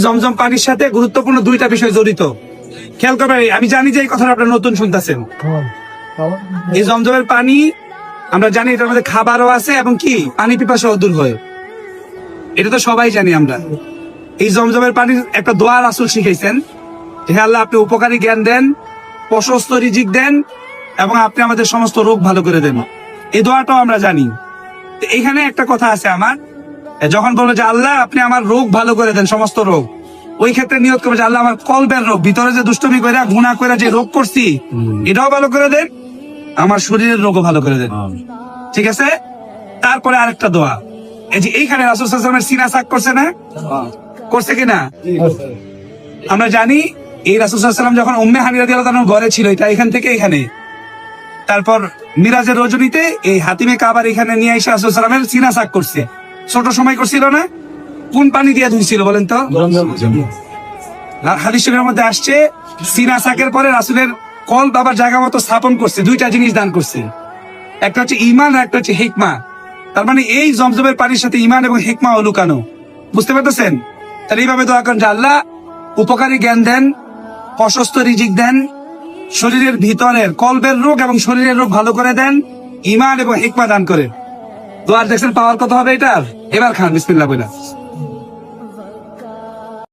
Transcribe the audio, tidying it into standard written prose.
জমজম পানির সাথে গুরুত্বপূর্ণ দুইটা বিষয় জড়িত। খেয়াল করবেন, আমি জানি যে এই কথাটা আপনারা নতুন শুনতেছেন। এই জমজমের পানি আমরা জানি এটার মধ্যে খাবারও আছে এবং কি পানি পিপাসাও দূর হয়, এটা তো সবাই জানি আমরা। এই জমজমের পানির একটা দোয়া রাসূল শিখাইছেন, হে আল্লাহ আপনি উপকারী জ্ঞান দেন, প্রশস্ত রিজিক দেন এবং আপনি আমাদের সমস্ত রোগ ভালো করে দেন। এই দোয়াটাও আমরা জানি। তো এখানে একটা কথা আছে আমার, যখন বলবো যে আল্লাহ আপনি আমার রোগ ভালো করে দেন, সমস্ত রোগ, ওই ক্ষেত্রে নিয়ত করবে যে আল্লাহ আমার কলবের রোগ, ভিতরে যে দুষ্টমি করে গুনাহ করে যে রোগ করছি এটাও ভালো করে দেন, আমার শরীরের রোগও ভালো করে দেন। ঠিক আছে। তারপরে আরেকটা দোয়া, এই যে এইখানে রাসূল সাল্লাল্লাহু আলাইহি ওয়াসাল্লামের সিনা সাক করছে না, করছে কিনা আমরা জানি। এই রাসূল সাল্লাল্লাহু আলাইহি ওয়াসাল্লাম যখন উম্মে হানি রাদিয়াল্লাহু তাআলার ঘরে ছিল, এটা এখান থেকে এখানে, তারপর মিরাজের রজনীতে এই হাতিমে কাবার এখানে নিয়ে এসে রাসূল সাল্লাল্লাহু আলাইহি ওয়াসাল্লামের সিনা সাক করছে। ছোট সময় করছিল না, কোন পানি দিয়ে ধুইছিল বলেন তো? হাদিস শরীফের মধ্যে আসছে সিনা সাকের পরে রাসূলের কল বাবার জায়গা মতো স্থাপন করছে, দুইটা জিনিস দান করছে, একটা হচ্ছে ঈমান আর একটা হচ্ছে হিকমা। তার মানে এই জমজমের পানির সাথে ঈমান এবং হিকমা লুকানো, বুঝতে পারতেছেন? তাহলে এইভাবে দোয়া করেন যে আল্লাহ উপকারী জ্ঞান দেন, প্রশস্ত রিজিক দেন, শরীরের ভিতরের কলবের রোগ এবং শরীরের রোগ ভালো করে দেন, ঈমান এবং হিকমা দান করেন। দোয়ার দেখছেন পাওয়ার কত হবে এটার? এবার খান বিসমিল্লাহ বলে।